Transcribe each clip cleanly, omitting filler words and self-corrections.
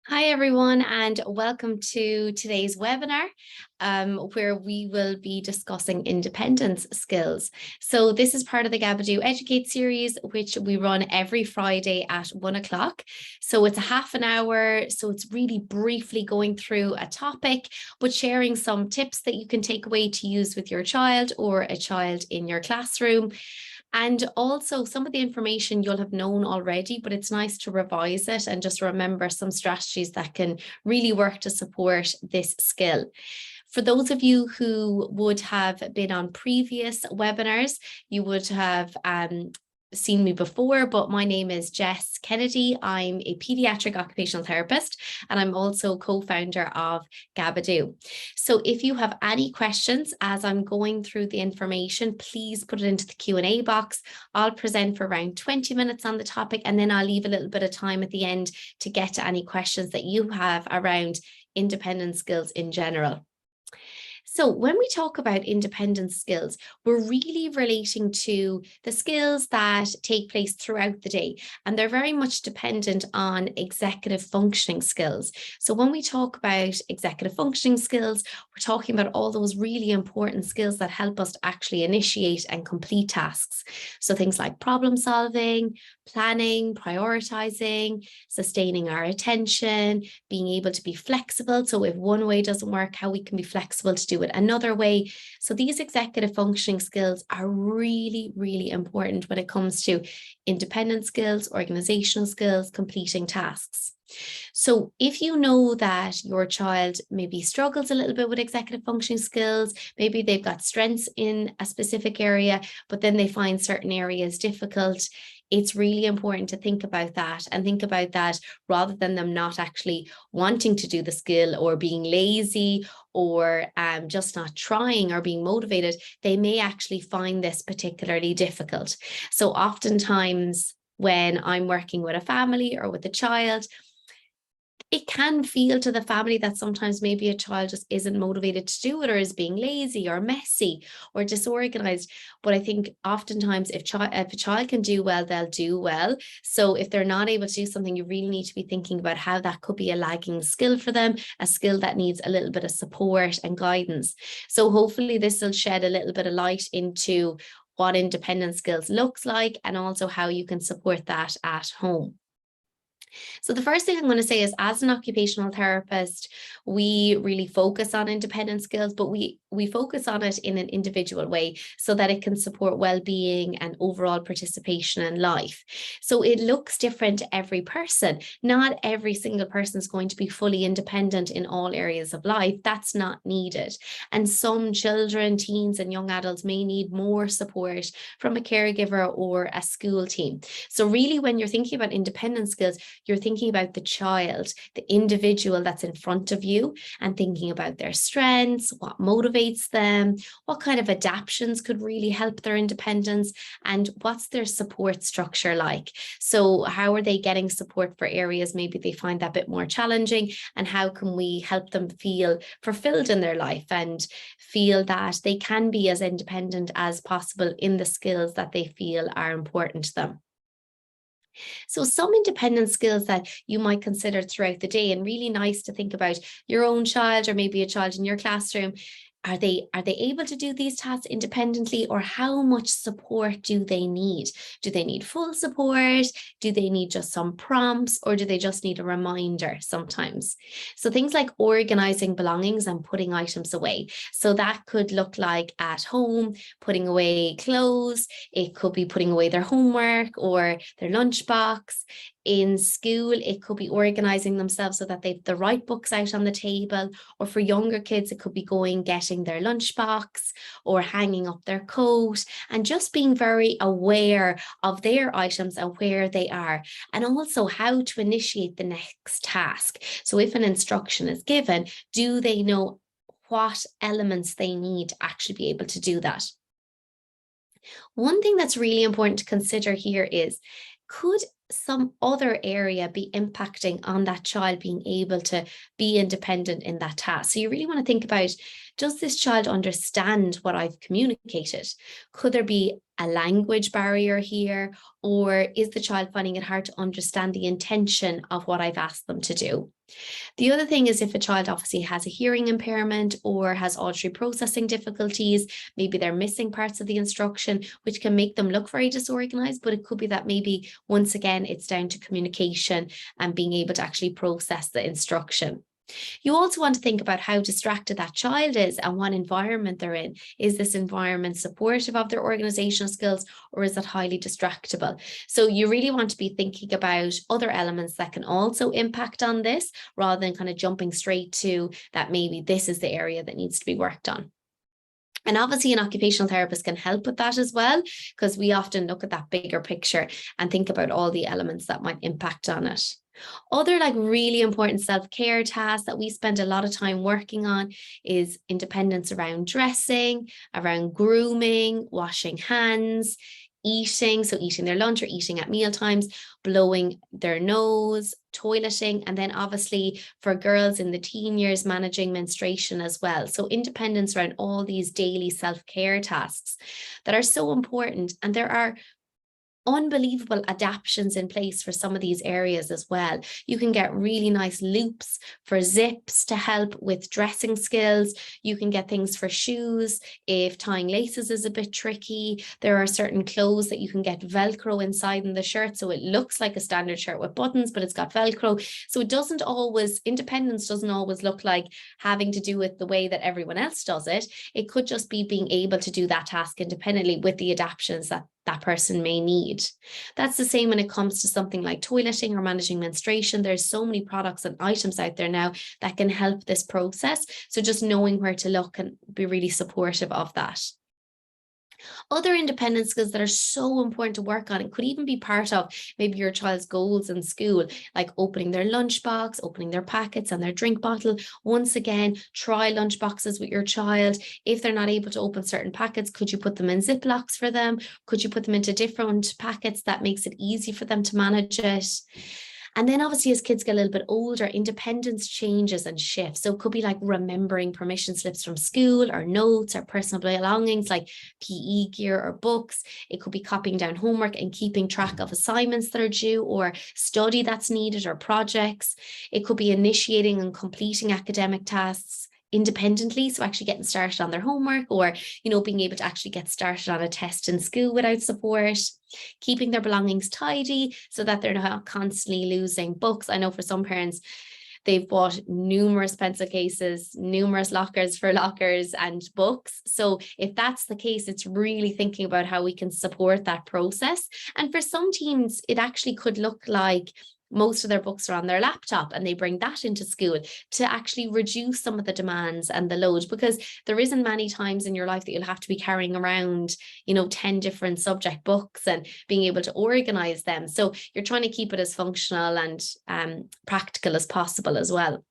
Hi, everyone, and welcome to today's webinar, where we will be discussing independence skills. So this is part of the Gabadoo Educate series, which we run every Friday at 1 o'clock. So it's a half an hour. So it's really briefly going through a topic, but sharing some tips that you can take away to use with your child or a child in your classroom. And also some of the information you'll have known already, but it's nice to revise it and just remember some strategies that can really work to support this skill. For those of you who would have been on previous webinars, you would have seen me before, but my name is Jess Kennedy. I'm a pediatric occupational therapist, and I'm also co-founder of Gabadoo. So if you have any questions as I'm going through the information, please put it into the Q&A box. I'll present for around 20 minutes on the topic, and then I'll leave a little bit of time at the end to get to any questions that you have around independent skills in general. So when we talk about independent skills, we're really relating to the skills that take place throughout the day, and they're very much dependent on executive functioning skills. So when we talk about executive functioning skills, we're talking about all those really important skills that help us to actually initiate and complete tasks. So things like problem solving, planning, prioritizing, sustaining our attention, being able to be flexible. So if one way doesn't work, how we can be flexible to do it another way. So these executive functioning skills are really, really important when it comes to independent skills, organizational skills, completing tasks. So if you know that your child maybe struggles a little bit with executive functioning skills, maybe they've got strengths in a specific area, but then they find certain areas difficult, it's really important to think about that and think about that rather than them not actually wanting to do the skill or being lazy or just not trying or being motivated. They may actually find this particularly difficult. So oftentimes when I'm working with a family or with a child, it can feel to the family that sometimes maybe a child just isn't motivated to do it or is being lazy or messy or disorganized. But I think oftentimes if a child can do well, they'll do well. So if they're not able to do something, you really need to be thinking about how that could be a lagging skill for them, a skill that needs a little bit of support and guidance. So hopefully this will shed a little bit of light into what independent skills looks like and also how you can support that at home. So the first thing I'm going to say is, as an occupational therapist, we really focus on independent skills, but we focus on it in an individual way so that it can support well-being and overall participation in life. So it looks different to every person. Not every single person is going to be fully independent in all areas of life. That's not needed. And some children, teens, and young adults may need more support from a caregiver or a school team. So really, when you're thinking about independent skills, you're thinking about the child, the individual that's in front of you, and thinking about their strengths, what motivates them, what kind of adaptations could really help their independence, and what's their support structure like. So how are they getting support for areas maybe they find that bit more challenging, and how can we help them feel fulfilled in their life and feel that they can be as independent as possible in the skills that they feel are important to them. So some independent skills that you might consider throughout the day, and really nice to think about your own child or maybe a child in your classroom. Are they able to do these tasks independently, or how much support do they need? Do they need full support? Do they need just some prompts, or do they just need a reminder sometimes? So things like organizing belongings and putting items away. So that could look like at home, putting away clothes. It could be putting away their homework or their lunchbox. In school, it could be organizing themselves so that they've the right books out on the table, or for younger kids, it could be getting their lunchbox or hanging up their coat, and just being very aware of their items and where they are, and also how to initiate the next task. So if an instruction is given, do they know what elements they need to actually be able to do that? One thing that's really important to consider here is, could some other area be impacting on that child being able to be independent in that task? So you really want to think about, Does this child understand what I've communicated? Could there be a language barrier here? Or is the child finding it hard to understand the intention of what I've asked them to do? The other thing is if a child obviously has a hearing impairment or has auditory processing difficulties, maybe they're missing parts of the instruction, which can make them look very disorganized, but it could be that maybe once again, it's down to communication and being able to actually process the instruction. You also want to think about how distracted that child is and what environment they're in. Is this environment supportive of their organizational skills, or is it highly distractible? So you really want to be thinking about other elements that can also impact on this, rather than kind of jumping straight to that maybe this is the area that needs to be worked on. And obviously an occupational therapist can help with that as well, because we often look at that bigger picture and think about all the elements that might impact on it. Other really really self-care tasks that we spend a lot of time working on is independence around dressing, around grooming, washing hands, eating, so eating their lunch or eating at meal times, blowing their nose, toileting, and then obviously for girls in the teen years, managing menstruation as well. So independence around all these daily self-care tasks that are so important. And there are unbelievable adaptions in place for some of these areas as well. You can get really nice loops for zips to help with dressing skills. You can get things for shoes if tying laces is a bit tricky. There are certain clothes that you can get Velcro inside in the shirt, so it looks like a standard shirt with buttons, but it's got Velcro. So it doesn't always, independence doesn't always look like having to do it the way that everyone else does it. It could just be being able to do that task independently with the adaptions that that person may need. That's the same when it comes to something like toileting or managing menstruation. There's so many products and items out there now that can help this process. So just knowing where to look and be really supportive of that. Other independent skills that are so important to work on, it could even be part of maybe your child's goals in school, like opening their lunchbox, opening their packets and their drink bottle. Once again, try lunchboxes with your child. If they're not able to open certain packets, could you put them in Ziplocs for them? Could you put them into different packets that makes it easy for them to manage it? And then obviously as kids get a little bit older, independence changes and shifts. So it could be like remembering permission slips from school or notes or personal belongings like PE gear or books. It could be copying down homework and keeping track of assignments that are due or study that's needed or projects. It could be initiating and completing academic tasks independently, so actually getting started on their homework, or being able to actually get started on a test in school without support. Keeping their belongings tidy so that they're not constantly losing books. I know for some parents, they've bought numerous pencil cases, numerous lockers for lockers and books. So if that's the case, it's really thinking about how we can support that process. And for some teens, it actually could look like most of their books are on their laptop and they bring that into school to actually reduce some of the demands and the load, because there isn't many times in your life that you'll have to be carrying around 10 different subject books and being able to organize them. So you're trying to keep it as functional and practical as possible as well.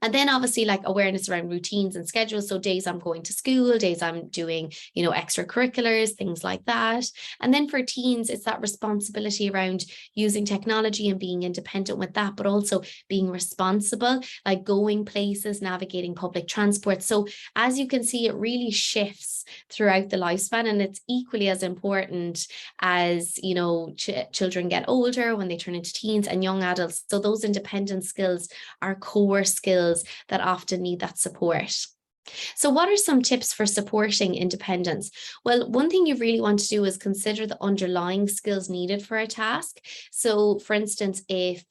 And then obviously like awareness around routines and schedules. So days I'm going to school, days I'm doing, extracurriculars, things like that. And then for teens, it's that responsibility around using technology and being independent with that, but also being responsible, like going places, navigating public transport. So as you can see, it really shifts throughout the lifespan, and it's equally as important as, children get older when they turn into teens and young adults. So those independent skills are core skills that often need that support. So what are some tips for supporting independence? Well, one thing you really want to do is consider the underlying skills needed for a task. So for instance, if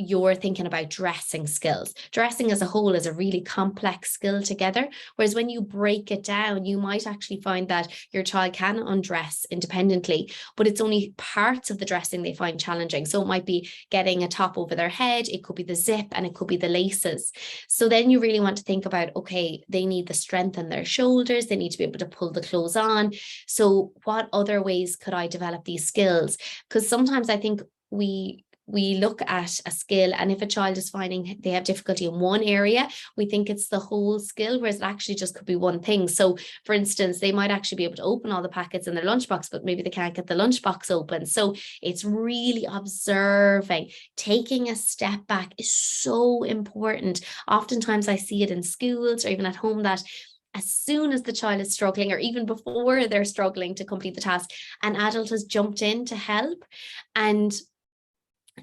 you're thinking about dressing skills. Dressing as a whole is a really complex skill together, whereas when you break it down, you might actually find that your child can undress independently, but it's only parts of the dressing they find challenging. So it might be getting a top over their head, it could be the zip, and it could be the laces. So then you really want to think about, okay, they need the strength in their shoulders, they need to be able to pull the clothes on. So what other ways could I develop these skills? Because sometimes I think we we look at a skill, and if a child is finding they have difficulty in one area, we think it's the whole skill, whereas it actually just could be one thing. So for instance, they might actually be able to open all the packets in their lunchbox, but maybe they can't get the lunchbox open. So it's really observing. Taking a step back is so important. Oftentimes I see it in schools or even at home that as soon as the child is struggling, or even before they're struggling to complete the task, an adult has jumped in to help. And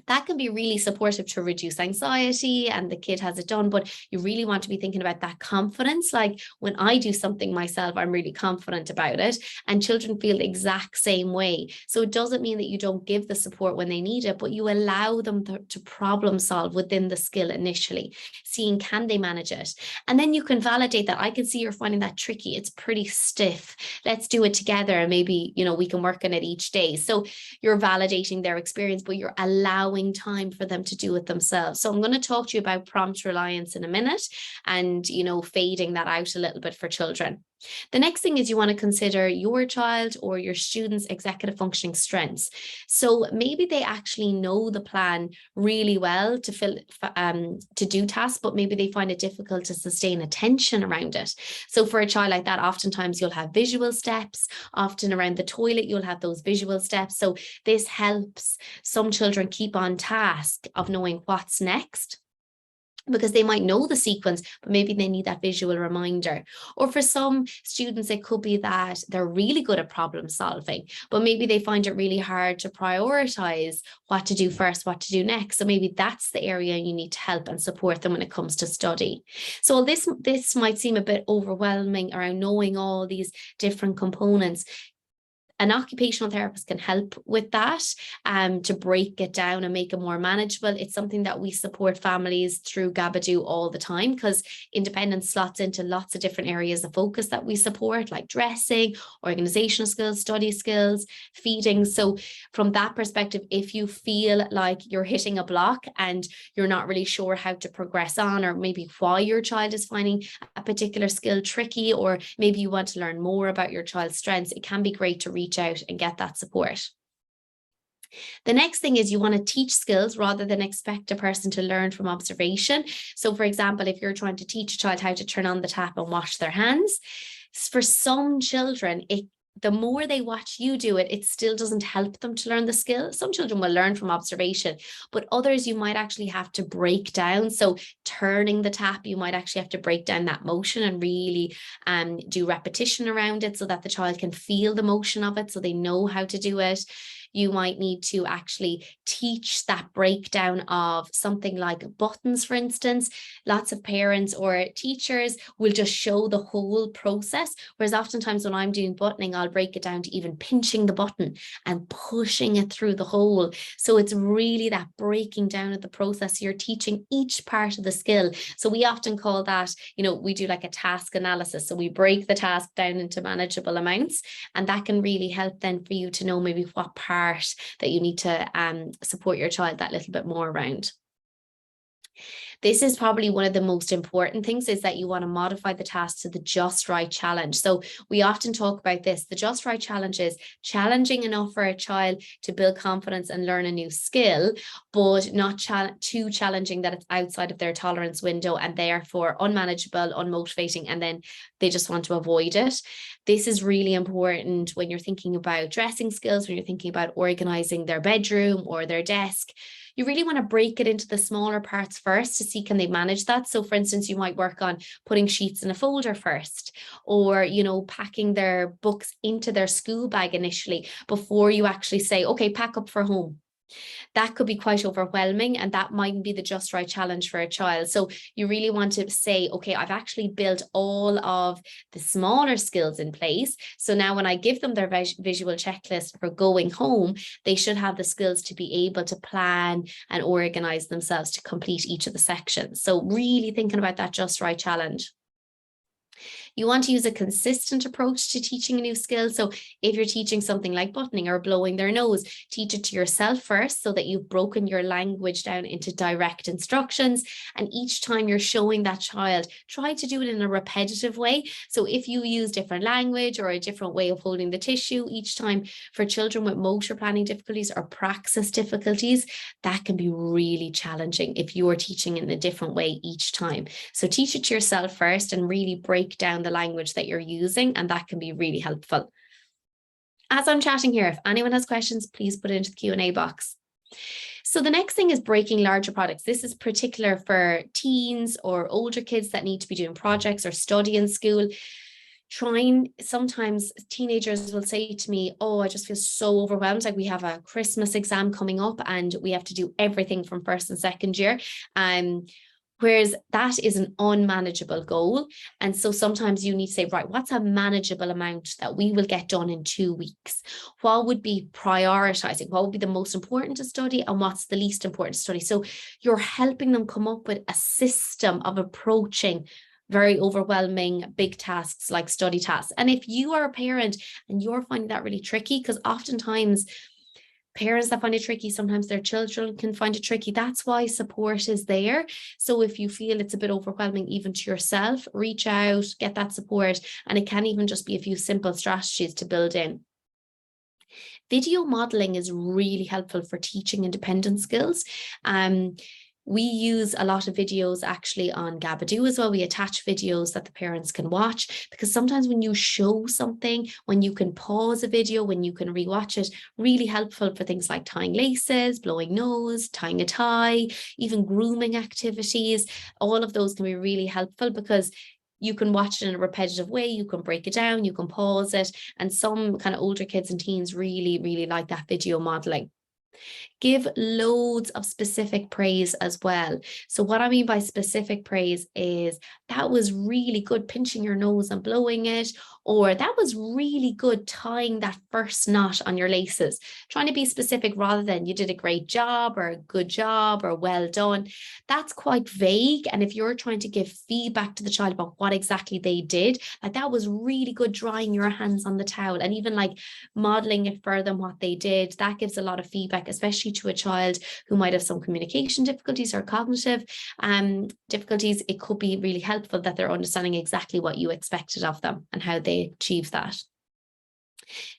that can be really supportive to reduce anxiety and the kid has it done. But you really want to be thinking about that confidence. Like when I do something myself, I'm really confident about it, and children feel the exact same way. So it doesn't mean that you don't give the support when they need it, but you allow them to problem solve within the skill initially, seeing can they manage it. And then you can validate that. I can see you're finding that tricky. It's pretty stiff. Let's do it together. And maybe, we can work on it each day. So you're validating their experience, but you're allowing time for them to do it themselves. So I'm going to talk to you about prompt reliance in a minute, and fading that out a little bit for children. The next thing is you want to consider your child or your student's executive functioning strengths. So maybe they actually know the plan really well to do tasks, but maybe they find it difficult to sustain attention around it. So for a child like that, oftentimes you'll have visual steps. Often around the toilet, you'll have those visual steps. So this helps some children keep on task of knowing what's next, because they might know the sequence, but maybe they need that visual reminder. Or for some students, it could be that they're really good at problem solving, but maybe they find it really hard to prioritize what to do first, what to do next. So maybe that's the area you need to help and support them when it comes to study. So this might seem a bit overwhelming around knowing all these different components. An occupational therapist can help with that, to break it down and make it more manageable. It's something that we support families through Gabadoo all the time, because independence slots into lots of different areas of focus that we support, like dressing, organizational skills, study skills, feeding. So from that perspective, if you feel like you're hitting a block and you're not really sure how to progress on, or maybe why your child is finding a particular skill tricky, or maybe you want to learn more about your child's strengths, it can be great to reach out and get that support. The next thing is you want to teach skills rather than expect a person to learn from observation. So for example, if you're trying to teach a child how to turn on the tap and wash their hands, for some children, the more they watch you do it, it still doesn't help them to learn the skill. Some children will learn from observation, but others you might actually have to break down. So turning the tap, you might actually have to break down that motion and really do repetition around it so that the child can feel the motion of it, so they know how to do it. You might need to actually teach that breakdown of something like buttons, for instance. Lots of parents or teachers will just show the whole process, whereas oftentimes when I'm doing buttoning, I'll break it down to even pinching the button and pushing it through the hole. So it's really that breaking down of the process. You're teaching each part of the skill. So we often call that, we do like a task analysis. So we break the task down into manageable amounts, and that can really help then for you to know maybe what part that you need to support your child that little bit more around. This is probably one of the most important things, is that you want to modify the task to the just right challenge. So we often talk about this. The just right challenge is challenging enough for a child to build confidence and learn a new skill, but not too challenging that it's outside of their tolerance window and therefore unmanageable, unmotivating, and then they just want to avoid it. This is really important when you're thinking about dressing skills, when you're thinking about organizing their bedroom or their desk. You really want to break it into the smaller parts first to see can they manage that. So for instance, you might work on putting sheets in a folder first, or, packing their books into their school bag initially before you actually say, okay, pack up for home. That could be quite overwhelming, and that might be the just right challenge for a child. So you really want to say, okay, I've actually built all of the smaller skills in place. So now when I give them their visual checklist for going home, they should have the skills to be able to plan and organize themselves to complete each of the sections. So really thinking about that just right challenge. You want to use a consistent approach to teaching a new skill. So if you're teaching something like buttoning or blowing their nose, teach it to yourself first so that you've broken your language down into direct instructions. And each time you're showing that child, try to do it in a repetitive way. So if you use different language or a different way of holding the tissue each time, for children with motor planning difficulties or praxis difficulties, that can be really challenging if you are teaching in a different way each time. So teach it to yourself first and really break down the language that you're using, and that can be really helpful. As I'm chatting here, if anyone has questions, please put it into the Q&A box. So the next thing is breaking larger projects. This is particular for teens or older kids that need to be doing projects or study in school. Sometimes teenagers will say to me, oh, I just feel so overwhelmed. Like we have a Christmas exam coming up and we have to do everything from first and second year. Whereas that is an unmanageable goal. And so sometimes you need to say, right, what's a manageable amount that we will get done in 2 weeks? What would be prioritizing? What would be the most important to study and what's the least important to study? So you're helping them come up with a system of approaching very overwhelming big tasks like study tasks. And if you are a parent and you're finding that really tricky, because oftentimes parents that find it tricky, sometimes their children can find it tricky. That's why support is there. So if you feel it's a bit overwhelming, even to yourself, reach out, get that support. And it can even just be a few simple strategies to build in. Video modeling is really helpful for teaching independent skills. We use a lot of videos actually on Gabadoo as well. We attach videos that the parents can watch, because sometimes when you show something, when you can pause a video, when you can rewatch it, really helpful for things like tying laces, blowing nose, tying a tie, even grooming activities. All of those can be really helpful because you can watch it in a repetitive way, you can break it down, you can pause it. And some kind of older kids and teens really, really like that video modeling. Give loads of specific praise as well. So what I mean by specific praise is that was really good pinching your nose and blowing it, or that was really good tying that first knot on your laces. Trying to be specific rather than you did a great job or a good job or well done. That's quite vague. And if you're trying to give feedback to the child about what exactly they did, like that was really good drying your hands on the towel, and even like modeling it for them what they did, that gives a lot of feedback, especially to a child who might have some communication difficulties or cognitive difficulties. It could be really helpful that they're understanding exactly what you expected of them and how they achieve that.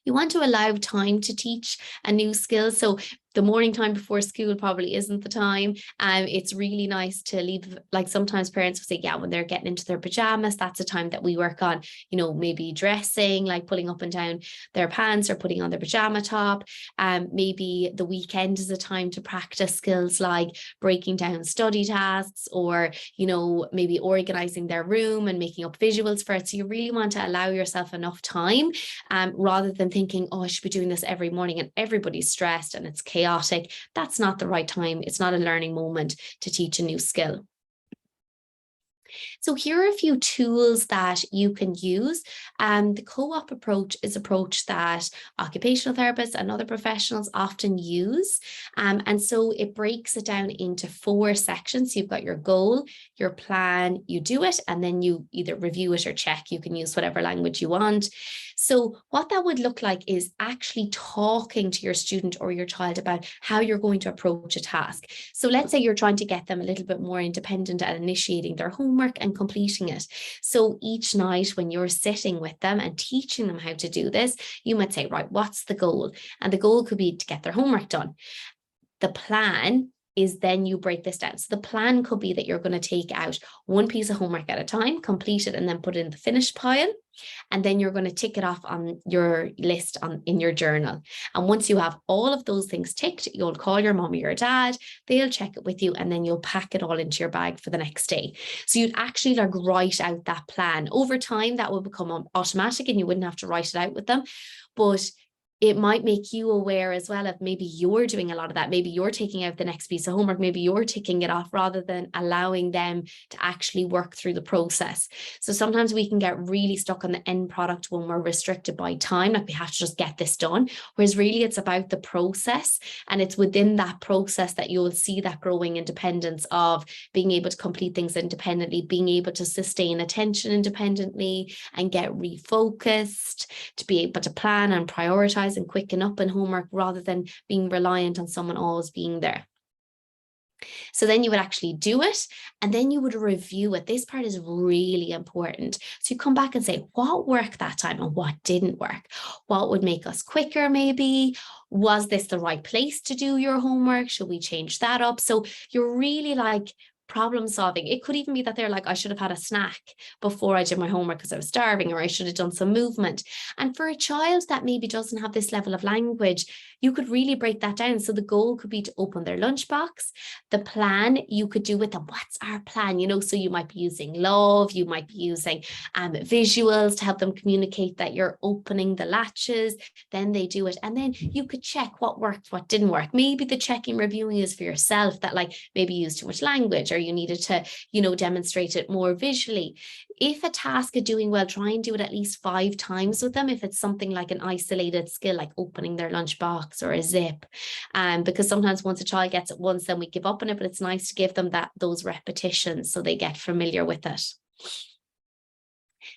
You want to allow time to teach a new skill. So the morning time before school probably isn't the time. It's really nice to leave, like sometimes parents will say, yeah, when they're getting into their pajamas, that's a time that we work on, maybe dressing, like pulling up and down their pants or putting on their pajama top. Maybe the weekend is a time to practice skills like breaking down study tasks, or, maybe organizing their room and making up visuals for it. So you really want to allow yourself enough time, rather than thinking, oh, I should be doing this every morning and everybody's stressed and it's chaotic. That's not the right time. It's not a learning moment to teach a new skill. So here are a few tools that you can use. The co-op approach is an approach that occupational therapists and other professionals often use. And so it breaks it down into 4 sections. You've got your goal, your plan, you do it, and then you either review it or check. You can use whatever language you want. So what that would look like is actually talking to your student or your child about how you're going to approach a task. So let's say you're trying to get them a little bit more independent at initiating their homework and completing it. So each night when you're sitting with them and teaching them how to do this, you might say, right, what's the goal? And the goal could be to get their homework done. The plan is then you break this down. So the plan could be that you're going to take out one piece of homework at a time, complete it, and then put it in the finished pile. And then you're going to tick it off on your list in your journal. And once you have all of those things ticked, you'll call your mom or your dad, they'll check it with you, and then you'll pack it all into your bag for the next day. So you'd actually like write out that plan. Over time, that will become automatic and you wouldn't have to write it out with them. But it might make you aware as well of maybe you're doing a lot of that. Maybe you're taking out the next piece of homework. Maybe you're ticking it off rather than allowing them to actually work through the process. So sometimes we can get really stuck on the end product when we're restricted by time, like we have to just get this done. Whereas really it's about the process, and it's within that process that you'll see that growing independence of being able to complete things independently, being able to sustain attention independently and get refocused, to be able to plan and prioritize and quicken up in homework rather than being reliant on someone always being there. So then you would actually do it, and then you would review it. This part is really important. So you come back and say, what worked that time and what didn't work? What would make us quicker maybe? Was this the right place to do your homework? Should we change that up? So you're really like problem solving. It could even be that they're like, I should have had a snack before I did my homework because I was starving, or I should have done some movement. And for a child that maybe doesn't have this level of language, you could really break that down. So the goal could be to open their lunchbox. The plan you could do with them, what's our plan? So you might be using love, you might be using visuals to help them communicate that you're opening the latches. Then they do it. And then you could check what worked, what didn't work. Maybe the checking, reviewing is for yourself, that like maybe you used too much language, or you needed to, demonstrate it more visually. If a task is doing well, try and do it at least 5 times with them. If it's something like an isolated skill, like opening their lunchbox or a zip, because sometimes once a child gets it once, then we give up on it, but it's nice to give them those repetitions so they get familiar with it.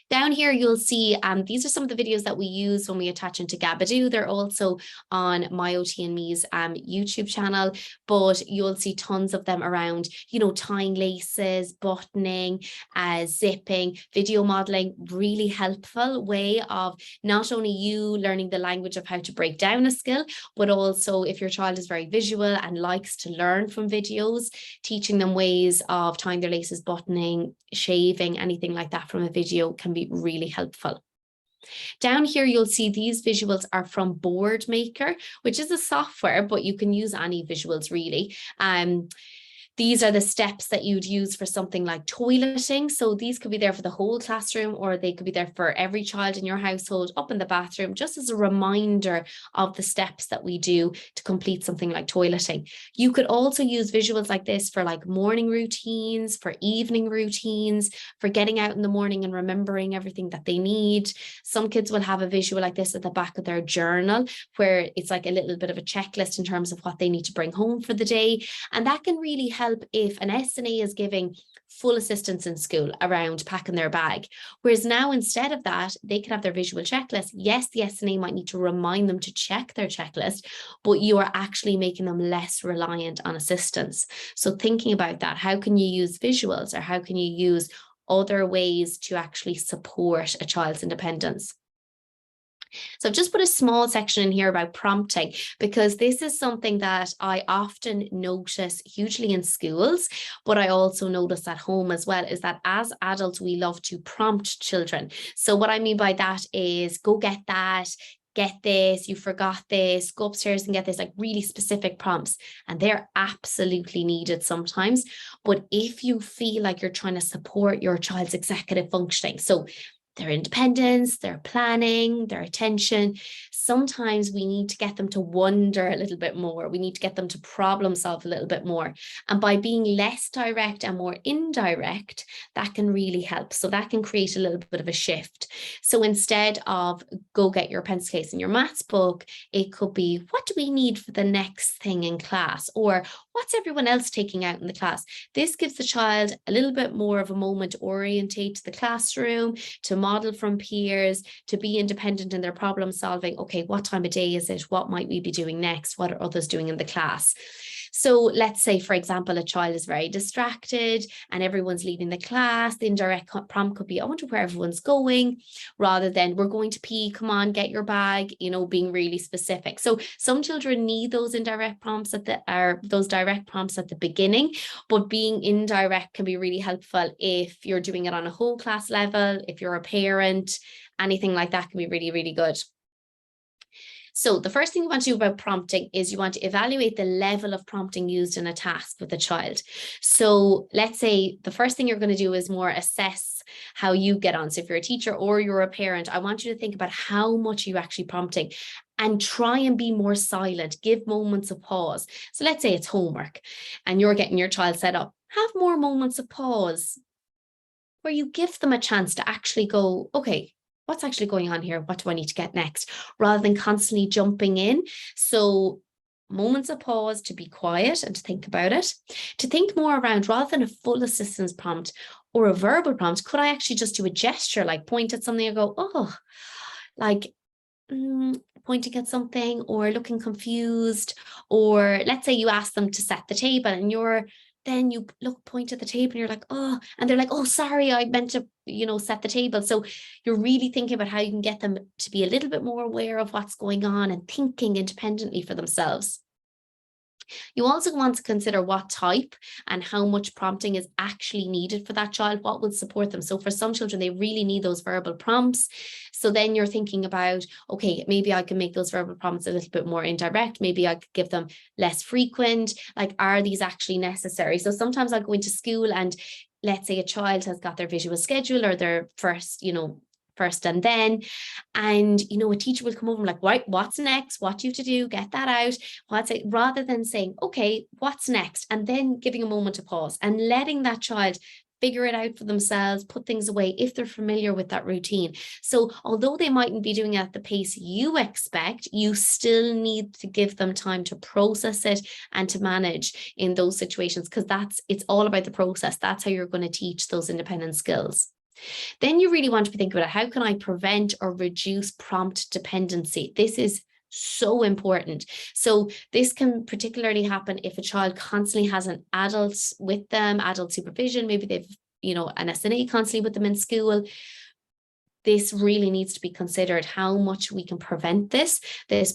Down here, you'll see these are some of the videos that we use when we attach into Gabadoo. They're also on My OT and Me's YouTube channel, but you'll see tons of them around, tying laces, buttoning, zipping, video modeling. Really helpful way of not only you learning the language of how to break down a skill, but also if your child is very visual and likes to learn from videos, teaching them ways of tying their laces, buttoning, shaving, anything like that from a video can be really helpful. Down here, you'll see these visuals are from Board Maker, which is a software, but you can use any visuals really. These are the steps that you'd use for something like toileting. So these could be there for the whole classroom, or they could be there for every child in your household up in the bathroom, just as a reminder of the steps that we do to complete something like toileting. You could also use visuals like this for like morning routines, for evening routines, for getting out in the morning and remembering everything that they need. Some kids will have a visual like this at the back of their journal, where it's like a little bit of a checklist in terms of what they need to bring home for the day. And that can really help if an SNA is giving full assistance in school around packing their bag. Whereas now, instead of that, they can have their visual checklist. Yes, the SNA might need to remind them to check their checklist, but you are actually making them less reliant on assistance. So thinking about that, how can you use visuals, or how can you use other ways to actually support a child's independence? So I've just put a small section in here about prompting, because this is something that I often notice hugely in schools, but I also notice at home as well, is that as adults, we love to prompt children. So what I mean by that is go get that, get this, you forgot this, go upstairs and get this, like really specific prompts. And they're absolutely needed sometimes. But if you feel like you're trying to support your child's executive functioning, so their independence, their planning, their attention, sometimes we need to get them to wonder a little bit more. We need to get them to problem solve a little bit more. And by being less direct and more indirect, that can really help. So that can create a little bit of a shift. So instead of go get your pencil case and your maths book, it could be, what do we need for the next thing in class? Or what's everyone else taking out in the class? This gives the child a little bit more of a moment to orientate to the classroom, to model from peers, to be independent in their problem solving. Okay, what time of day is it? What might we be doing next? What are others doing in the class? So let's say, for example, a child is very distracted and everyone's leaving the class. The indirect prompt could be, I wonder where everyone's going, rather than we're going to pee, come on, get your bag, being really specific. So some children need those indirect prompts those direct prompts at the beginning, but being indirect can be really helpful if you're doing it on a whole class level, if you're a parent, anything like that can be really, really good. So the first thing you want to do about prompting is you want to evaluate the level of prompting used in a task with a child. So let's say the first thing you're going to do is more assess how you get on. So if you're a teacher or you're a parent, I want you to think about how much you're actually prompting. and try and be more silent, give moments of pause. So let's say it's homework and you're getting your child set up. Have more moments of pause where you give them a chance to actually go, okay, what's actually going on here? What do I need to get next? Rather than constantly jumping in. So moments of pause to be quiet and to think about it, to think more around rather than a full assistance prompt or a verbal prompt. Could I actually just do a gesture, like point at something and go, oh, like pointing at something or looking confused, or let's say you ask them to set the table and then you point at the table and you're like, oh, and they're like, oh, sorry, I meant to, set the table. So you're really thinking about how you can get them to be a little bit more aware of what's going on and thinking independently for themselves. You also want to consider what type and how much prompting is actually needed for that child, what will support them. So for some children, they really need those verbal prompts. So then you're thinking about, okay, maybe I can make those verbal prompts a little bit more indirect. Maybe I could give them less frequent. Like, are these actually necessary? So sometimes I'll go into school and let's say a child has got their visual schedule or their first and then, and a teacher will come over and like, right, what's next? What do you have to do? Get that out. What's it? Rather than saying, okay, what's next? And then giving a moment to pause and letting that child figure it out for themselves, put things away if they're familiar with that routine. So although they mightn't be doing it at the pace you expect, you still need to give them time to process it and to manage in those situations, because it's all about the process. That's how you're going to teach those independent skills. Then you really want to be thinking about, how can I prevent or reduce prompt dependency? This is so important. So this can particularly happen if a child constantly has an adult with them, adult supervision. Maybe they've, an SNA constantly with them in school. This really needs to be considered, how much we can prevent this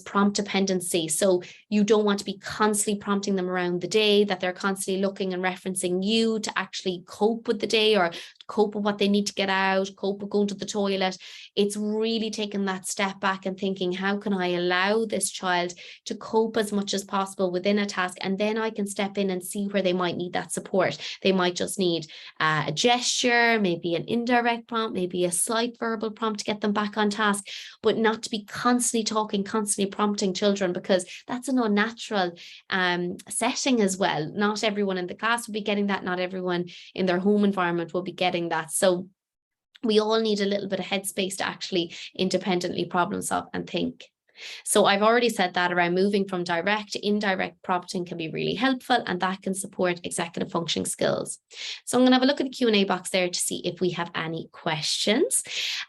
prompt dependency. So you don't want to be constantly prompting them around the day, that they're constantly looking and referencing you to actually cope with the day or cope with what they need to get out, cope with going to the toilet. It's really taking that step back and thinking, how can I allow this child to cope as much as possible within a task? And then I can step in and see where they might need that support. They might just need a gesture, maybe an indirect prompt, maybe a slight verbal prompt to get them back on task, but not to be constantly talking, constantly prompting children, because that's an unnatural setting as well. Not everyone in the class will be getting that. Not everyone in their home environment will be getting that. So we all need a little bit of headspace to actually independently problem solve and think. So I've already said that around moving from direct to indirect prompting can be really helpful, and that can support executive functioning skills. So I'm going to have a look at the Q&A box there to see if we have any questions.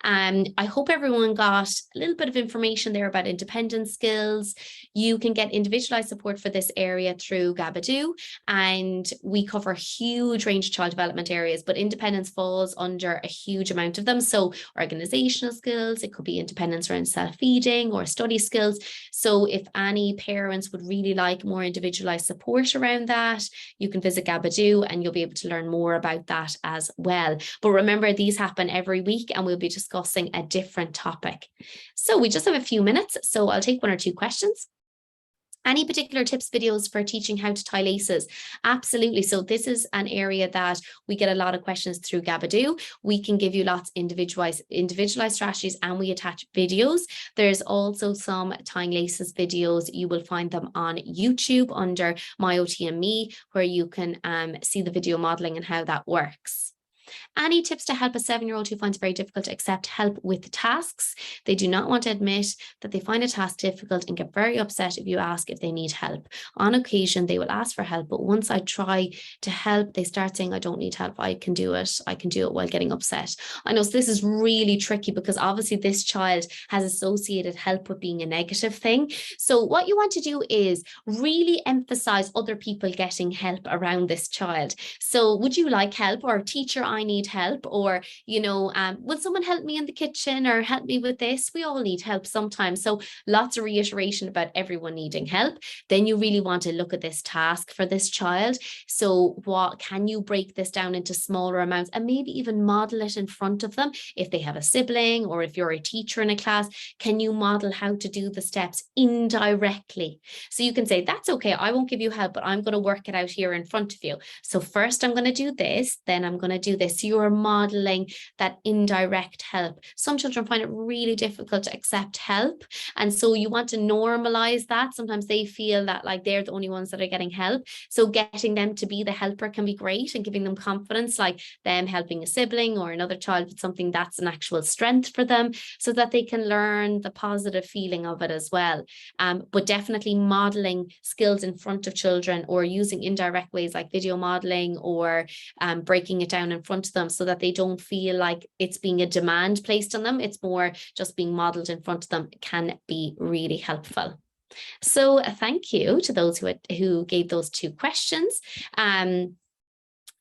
I hope everyone got a little bit of information there about independent skills. You can get individualized support for this area through Gabadoo, and we cover a huge range of child development areas, but independence falls under a huge amount of them. So organizational skills, it could be independence around self-feeding or study skills. So if any parents would really like more individualized support around that, you can visit Gabadoo and you'll be able to learn more about that as well. But remember, these happen every week and we'll be discussing a different topic. So we just have a few minutes, so I'll take one or two questions. Any particular tips, videos for teaching how to tie laces? Absolutely. So this is an area that we get a lot of questions through Gabadoo. We can give you lots of individualized strategies, and we attach videos. There's also some tying laces videos. You will find them on YouTube under My OT and Me, where you can see the video modeling and how that works. Any tips to help a 7-year-old who finds it very difficult to accept help with tasks? They do not want to admit that they find a task difficult and get very upset if you ask if they need help. On occasion, they will ask for help, but once I try to help, they start saying, I don't need help, I can do it. I can do it, while getting upset. I know, so this is really tricky, because obviously this child has associated help with being a negative thing. So what you want to do is really emphasize other people getting help around this child. So would you like help? Or teacher, I need help. Or, would someone help me in the kitchen, or help me with this? We all need help sometimes. So lots of reiteration about everyone needing help. Then you really want to look at this task for this child. So what can you break this down into smaller amounts, and maybe even model it in front of them? If they have a sibling, or if you're a teacher in a class, can you model how to do the steps indirectly? So you can say, that's okay, I won't give you help, but I'm going to work it out here in front of you. So first I'm going to do this, then I'm going to do this. So you're modeling that indirect help. Some children find it really difficult to accept help. And so you want to normalize that. Sometimes they feel that like they're the only ones that are getting help. So getting them to be the helper can be great, and giving them confidence, like them helping a sibling or another child with something that's an actual strength for them, so that they can learn the positive feeling of it as well. But definitely modeling skills in front of children, or using indirect ways like video modeling, or breaking it down in front of them, so that they don't feel like it's being a demand placed on them. It's more just being modeled in front of them, can be really helpful. So thank you to those who gave those 2 questions.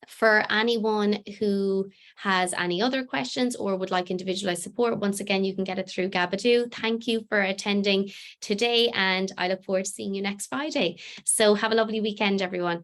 For anyone who has any other questions or would like individualized support, once again, you can get it through Gabadoo. Thank you for attending today, and I look forward to seeing you next Friday. So have a lovely weekend, everyone.